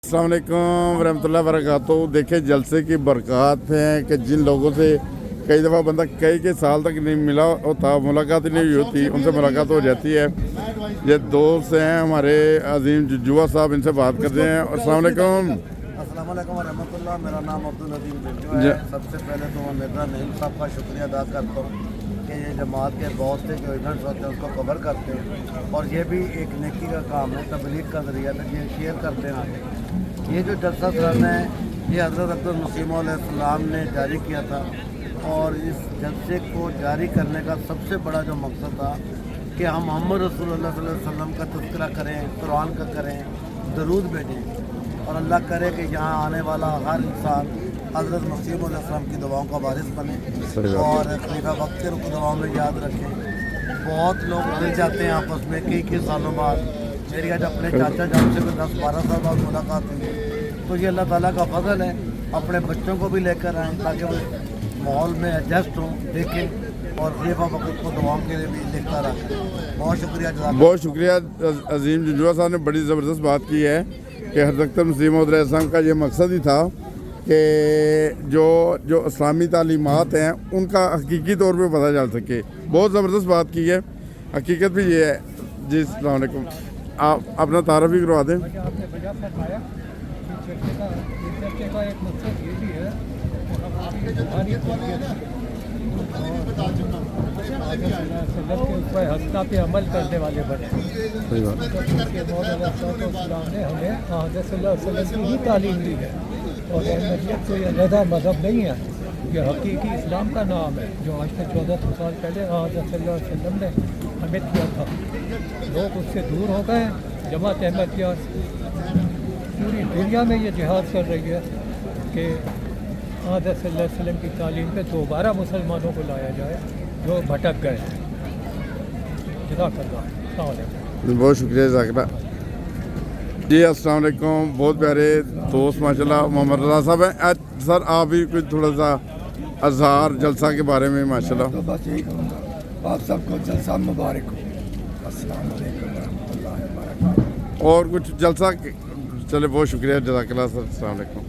अस्सलाम वालेकुम वरहमतुल्लाहि वबरकातुहू। देखे जलसे की बरक़ात हैं कि जिन लोगों से कई दफ़ा बंदा कई के साल तक नहीं मिला होता, मुलाकात ही नहीं हुई होती, उनसे मुलाकात हो जाती है। ये दोस्त हैं हमारे अजीम जुवा साहब, इनसे बात करते हैं। अस्सलाम वालेकुम। अस्सलाम वालेकुम रहमतुल्लाह। मेरा नाम अब्दुल अजीम बिल्जू है। सबसे पहले तो मैं मिर्ज़ा नईम साहब का शुक्रिया अदा करता हूँ कि ये जमात के बहुत से जो इवेंट्स होते हैं उसको कवर करते हैं, और ये भी एक नेकी का काम है, तबलीग का ज़रिया है, ये शेयर करते हैं आगे। ये जो जलसा सलाना है ये हज़रत अब्दुल मसीह अलैहिस्सलाम ने जारी किया था, और इस जलसे को जारी करने का सबसे बड़ा जो मकसद था कि हम मोहम्मद रसूलुल्लाह सल्लल्लाहु अलैहि वसल्लम का तज़किरा करें, कुरान का करें, दरूद भेजें, और अल्लाह करे कि यहाँ आने वाला हर इंसान हज़रत मसीह अलैहिस्सलाम की दुआओं का वारिस बने और खलीफा वक्त की दुआओं में याद रखें। बहुत लोग मिल जाते हैं आपस में कई सालों बाद। मेरी आज अपने चाचा जान से 10-12 साल बाद मुलाकात हुई है, तो ये अल्लाह ताला का फजल है। अपने बच्चों को भी लेकर आएँ ताकि वो माहौल में एडजस्ट हों, देखें, और खलीफा वक्त को दुआओं के लिए भी लिखता रखें। बहुत शुक्रिया। बहुत शुक्रिया अजीम जुवा साहब ने बड़ी ज़बरदस्त बात की है कि हज़रत मसीह मौऊद अलैहिस्सलाम का ये मकसद ही था कि जो इस्लामी तालीमात हैं उनका हकीकी तौर पे पता चल सके। बहुत ज़बरदस्त बात की है, हकीकत भी ये है। जी अस्सलाम वालेकुम। आप अपना तारफ़ ही करवा दें। आपने वजह फरमाया कि चर्चे का एक मकसद ये भी है कि हम आपकी रूहानी तरबियत के उस हस्ता पे अमल करने वाले बने। सही बात। इस्लाम ने हमें हज़रत सल्लल्लाहु अलैहि वसल्लम की ही तालीम दी है, और अहमदियत कोई अलहदा मज़हब नहीं है, ये हकीकी इस्लाम का नाम है जो आज से 1400 साल पहले हज़रत सल्लल्लाहु अलैहि वसल्लम ने हमें किया था। लोग उससे दूर हो गए। जमात अहमदिया पूरी दुनिया में ये जिहाद कर रही है कि हज़रत सल्लल्लाहु अलैहि वसल्लम की तालीम पे दोबारा मुसलमानों को लाया जाए जो भटक गए। जज़ाकल्लाह। अस्सलाम वालेकुम। बहुत शुक्रिया ज़ाकिरा जी। अस्सलाम वालेकुम। बहुत प्यारे दोस्त माशाल्लाह मोहम्मद रज़ा साहब हैं। आज सर आप भी कुछ थोड़ा सा अज़हार जलसा के बारे में माशाल्लाह। तो बस यही कहूँगा, आप सबको जलसा मुबारक हो। अस्सलाम वालेकुम रहमतुल्लाहि व बरकातहू। और कुछ जलसा चले। बहुत शुक्रिया जज़ाकल्लाह सर। अस्सलाम वालेकुम।